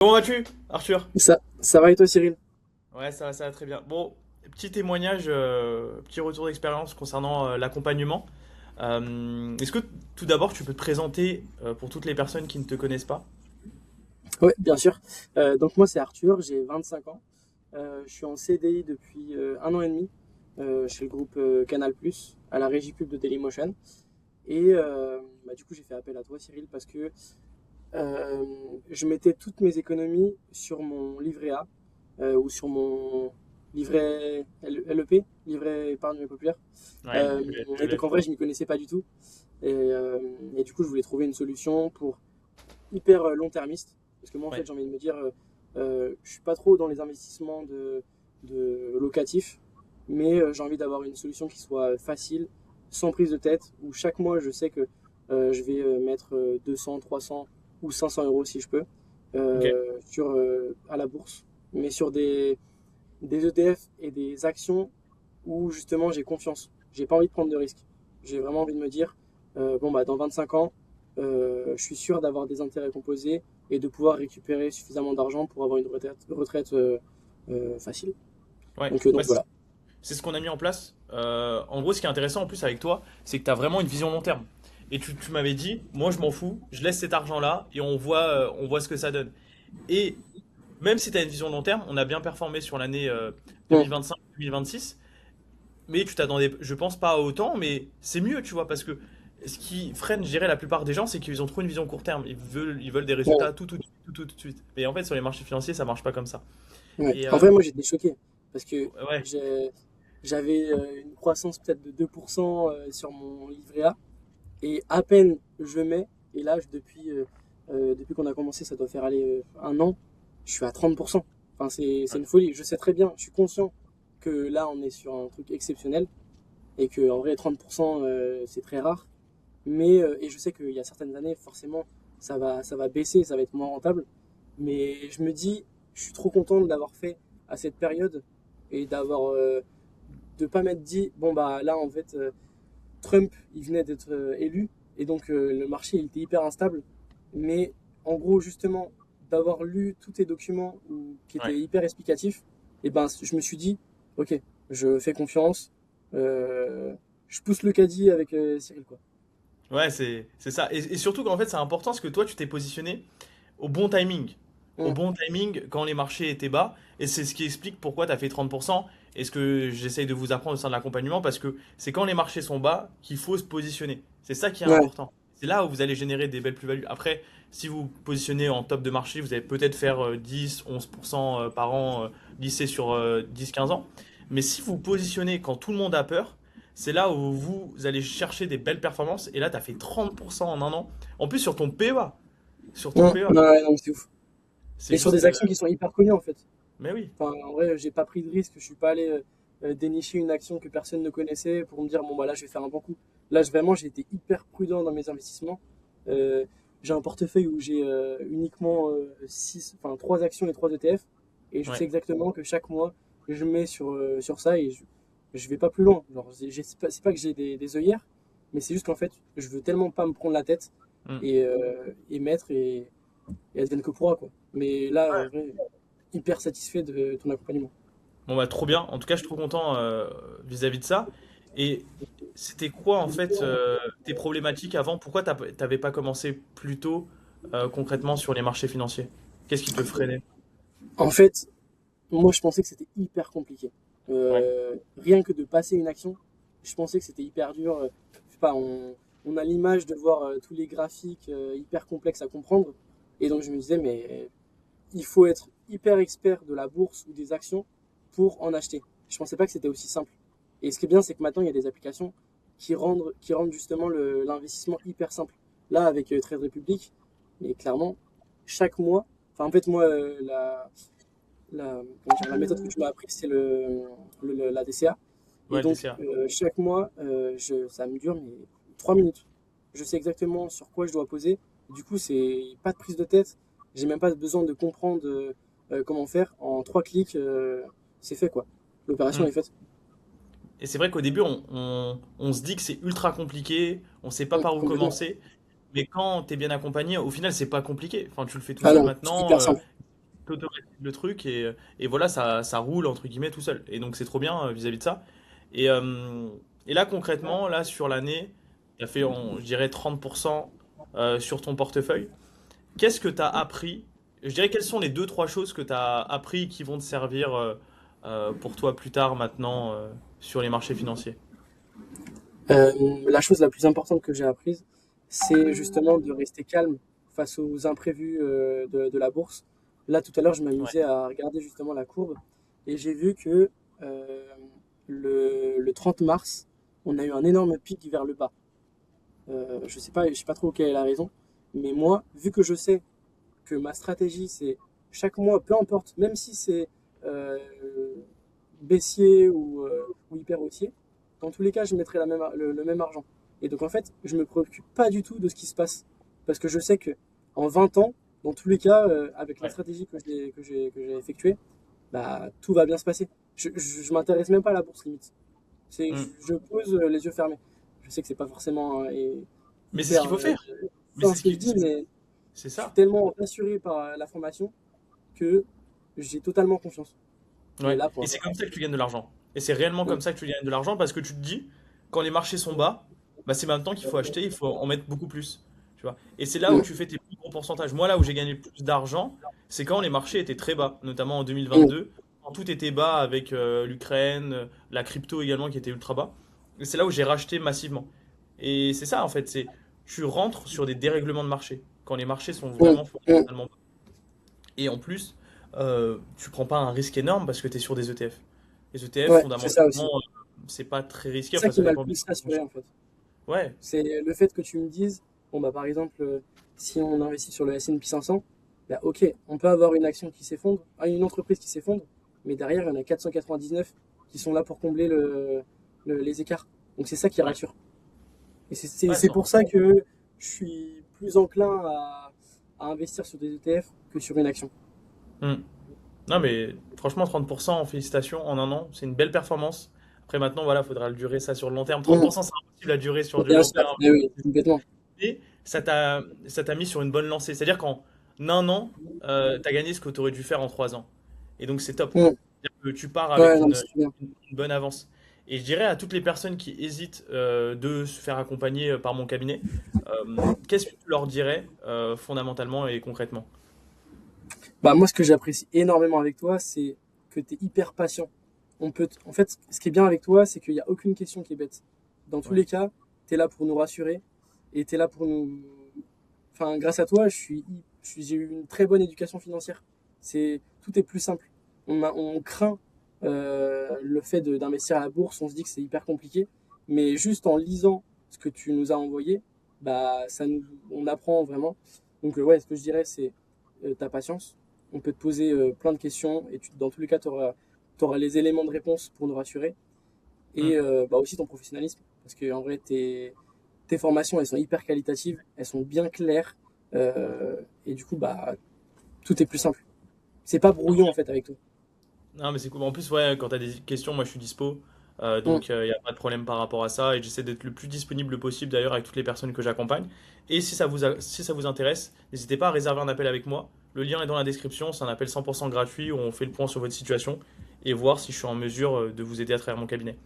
Comment vas-tu, Arthur? Ça va et toi, Cyril? Ouais, ça va très bien. Bon, petit témoignage, petit retour d'expérience concernant l'accompagnement. Est-ce que tout d'abord tu peux te présenter pour toutes les personnes qui ne te connaissent pas? Oui, bien sûr. Donc moi, c'est Arthur, j'ai 25 ans. Je suis en CDI depuis un an et demi chez le groupe Canal+, à la régie pub de Dailymotion. Et du coup, j'ai fait appel à toi, Cyril, parce que euh, je mettais toutes mes économies sur mon livret A ou sur mon livret LEP, livret épargne populaire. Ouais, Euh, je et l'ai. donc en vrai, je m'y connaissais pas du tout. Et du coup, je voulais trouver une solution pour hyper long-termiste. Parce que moi, en fait, Ouais, j'ai envie de me dire, je suis pas trop dans les investissements de locatifs, mais j'ai envie d'avoir une solution qui soit facile, sans prise de tête, où chaque mois, je sais que je vais mettre 200, 300 ou 500 euros si je peux ok. à la bourse, mais sur des ETF et des actions où justement j'ai confiance. J'ai pas envie de prendre de risques. J'ai vraiment envie de me dire, bon, bah, dans 25 ans, je suis sûr d'avoir des intérêts composés et de pouvoir récupérer suffisamment d'argent pour avoir une retraite facile. Ouais, Donc voilà. c'est ce qu'on a mis en place. En gros, ce qui est intéressant en plus avec toi, c'est que tu as vraiment une vision long terme. Et tu m'avais dit, moi je m'en fous, je laisse cet argent-là et on voit ce que ça donne. Et même si tu as une vision long terme, on a bien performé sur l'année Mm. 2025-2026. Mais tu t'attendais, je pense pas à autant, mais c'est mieux, tu vois, parce que ce qui freine, je dirais, la plupart des gens, c'est qu'ils ont trop une vision court terme. Ils veulent des Ouais, résultats tout de suite. Mais en fait, sur les marchés financiers, ça marche pas comme ça. ouais. Et En vrai, moi j'étais choqué parce que ouais, j'avais une croissance peut-être de 2% sur mon livret A et à peine je mets, et là depuis qu'on a commencé, ça doit faire aller un an, je suis à 30%. Enfin, c'est ouais, une folie. Je sais très bien, je suis conscient que là on est sur un truc exceptionnel et que en vrai 30% c'est très rare. Mais et je sais qu'il y a certaines années, forcément, ça va baisser, ça va être moins rentable. Mais je me dis, je suis trop content de l'avoir fait à cette période et de pas m'être dit, bon bah là en fait, Trump il venait d'être élu et donc le marché il était hyper instable. Mais en gros justement d'avoir lu tous tes documents qui ouais. étaient hyper explicatifs, et ben je me suis dit, ok, je fais confiance, euh, je pousse le caddie avec Cyril quoi. Ouais, c'est ça. Et surtout qu'en fait, c'est important parce que toi, tu t'es positionné au bon timing. Au Mm. bon timing quand les marchés étaient bas. Et c'est ce qui explique pourquoi tu as fait 30%. Et ce que j'essaye de vous apprendre au sein de l'accompagnement, parce que c'est quand les marchés sont bas qu'il faut se positionner. C'est ça qui est Ouais, important. C'est là où vous allez générer des belles plus-values. Après, si vous vous positionnez en top de marché, vous allez peut-être faire 10, 11% par an lissé sur 10, 15 ans. Mais si vous vous positionnez quand tout le monde a peur, c'est là où vous allez chercher des belles performances. Et là, tu as fait 30% en un an. En plus, sur ton PEA. Sur ton PEA. ouais, non, c'est ouf. C'est Et sur juste. des actions qui sont hyper connues en fait. Mais oui. Enfin, en vrai, j'ai pas pris de risque, je suis pas allé dénicher une action que personne ne connaissait pour me dire bon bah là je vais faire un bon coup. Là vraiment j'ai été hyper prudent dans mes investissements. Euh, j'ai un portefeuille où j'ai uniquement 3 actions et 3 ETF et je sais Ouais. exactement que chaque mois je mets sur ça et je vais pas plus loin. Genre, c'est pas que j'ai des œillères, mais c'est juste qu'en fait je veux tellement pas me prendre la tête Mm. et mettre et advienne que pourra quoi. Mais là, en vrai, hyper satisfait de ton accompagnement. Bon, bah, trop bien. En tout cas, je suis trop content vis-à-vis de ça. Et c'était quoi, en fait, tes problématiques avant? Pourquoi t'avais pas commencé plus tôt, concrètement, sur les marchés financiers? Qu'est-ce qui te freinait? En fait, moi, je pensais que c'était hyper compliqué. Ouais. Rien que de passer une action, je pensais que c'était hyper dur. Je sais pas, on a l'image de voir tous les graphiques hyper complexes à comprendre. Et donc, je me disais, mais il faut être hyper expert de la bourse ou des actions pour en acheter. Je pensais pas que c'était aussi simple. Et ce qui est bien, c'est que maintenant, il y a des applications qui rendent justement l'investissement hyper simple. Là, avec Trade Republic, mais clairement, chaque mois, enfin, en fait, moi, la méthode que tu m'as appris, c'est la DCA. Et Ouais, le donc, DCA. chaque mois, ça me dure mais 3 minutes. Je sais exactement sur quoi je dois poser. Du coup, c'est pas de prise de tête. J'ai même pas besoin de comprendre comment faire. En 3 clics, c'est fait quoi. L'opération Mm. est faite. Et c'est vrai qu'au début, on se dit que c'est ultra compliqué, on sait pas par où Complètement. commencer. Mais quand tu es bien accompagné, au final, c'est pas compliqué. Enfin, tu le fais tout Ah seul non, c'est maintenant. hyper simple. t'autorises le truc et voilà, ça roule entre guillemets tout seul. Et donc c'est trop bien vis-à-vis de ça. Et, euh, et là concrètement, là sur l'année, tu as fait, je dirais, 30% sur ton portefeuille. Qu'est-ce que tu as appris? Je dirais quelles sont les deux, trois choses que tu as appris qui vont te servir pour toi plus tard maintenant sur les marchés financiers. Euh, la chose la plus importante que j'ai apprise, c'est justement de rester calme face aux imprévus de la bourse. Là, tout à l'heure, je Ouais, m'amusais à regarder justement la courbe et j'ai vu que euh, le 30 mars, on a eu un énorme pic vers le bas. Je sais pas trop quelle est la raison, mais moi, vu que je sais que ma stratégie, c'est chaque mois, peu importe, même si c'est euh, baissier ou hyper haussier, dans tous les cas, je mettrai le même argent. Et donc, en fait, je me préoccupe pas du tout de ce qui se passe. Parce que je sais que en 20 ans, dans tous les cas, avec la ouais. stratégie que j'ai effectuée, bah, tout va bien se passer. Je m'intéresse même pas à la bourse limite. Hmm. Je pose les yeux fermés. Je sais que c'est pas forcément Mais c'est ce hyper qu'il faut faire. Mais fin c'est ce que je dis, mais c'est je suis ça. tellement rassuré par la formation que j'ai totalement confiance. Et Ouais. là, pour Et c'est l'instant, comme ça que tu gagnes de l'argent. Et c'est réellement mm, comme ça que tu gagnes de l'argent parce que tu te dis, quand les marchés sont bas, bah c'est maintenant qu'il faut acheter, il faut en mettre beaucoup plus. Tu vois. Et c'est là où mm, tu fais tes plus gros pourcentages. Moi, là où j'ai gagné le plus d'argent, c'est quand les marchés étaient très bas, notamment en mm, 2022, quand tout était bas avec l'Ukraine, la crypto également qui était ultra bas. Et c'est là où j'ai racheté massivement. Et c'est ça en fait, c'est tu rentres sur des dérèglements de marché, quand les marchés sont mm, vraiment mm. fondamentalement bas. Et en plus, tu prends pas un risque énorme parce que tu es sur des ETF. Les ETF, Ouais, c'est ça aussi. fondamentalement, c'est pas très risqué. C'est ça Enfin, qui ça m'a le dépend bien plus de ton rassuré choix. en fait. Ouais, C'est le fait que tu me dises, bon bah par exemple, si on investit sur le S&P 500, bah ok, on peut avoir une action qui s'effondre, une entreprise qui s'effondre, mais derrière il y en a 499 qui sont là pour combler les écarts. Donc c'est ça qui ouais, rassure. Et ouais, c'est pour ça que je suis plus enclin à investir sur des ETF que sur une action. Hmm. Non, mais franchement, 30%, félicitations, en un an, c'est une belle performance. Après, maintenant, voilà, faudra le durer ça sur le long terme. Mm. 30%, c'est impossible à durer sur du Bien long sûr, terme. mais oui, complètement. Et ça t'a mis sur une bonne lancée. C'est-à-dire qu'en un an, tu as gagné ce que tu aurais dû faire en 3 ans. Et donc, c'est top. Mm. C'est-à-dire que tu pars avec Ouais, non, mais c'est bien. une bonne avance. Et je dirais à toutes les personnes qui hésitent de se faire accompagner par mon cabinet, qu'est-ce que tu leur dirais fondamentalement et concrètement? Bah, moi, ce que j'apprécie énormément avec toi, c'est que tu es hyper patient. En fait, ce qui est bien avec toi, c'est qu'il n'y a aucune question qui est bête. Dans tous Ouais. les cas, tu es là pour nous rassurer et tu es là pour nous. Enfin, grâce à toi, j'ai eu une très bonne éducation financière. Tout est plus simple. On craint le fait d'investir à la bourse, on se dit que c'est hyper compliqué, mais juste en lisant ce que tu nous as envoyé, bah, on apprend vraiment. Donc, ouais, ce que je dirais, c'est ta patience. On peut te poser plein de questions et dans tous les cas, tu auras les éléments de réponse pour nous rassurer. Hmm. Et bah aussi ton professionnalisme. Parce que en vrai, tes formations, elles sont hyper qualitatives, elles sont bien claires. Et du coup, bah, tout est plus simple. C'est pas brouillon en fait avec toi. Non, mais c'est cool. En plus, ouais, quand tu as des questions, moi je suis dispo. Mm. Donc, il n'y a pas de problème par rapport à ça. Et j'essaie d'être le plus disponible possible d'ailleurs avec toutes les personnes que j'accompagne. Et si ça vous intéresse, n'hésitez pas à réserver un appel avec moi. Le lien est dans la description. C'est un appel 100% gratuit où on fait le point sur votre situation et voir si je suis en mesure de vous aider à travers mon cabinet.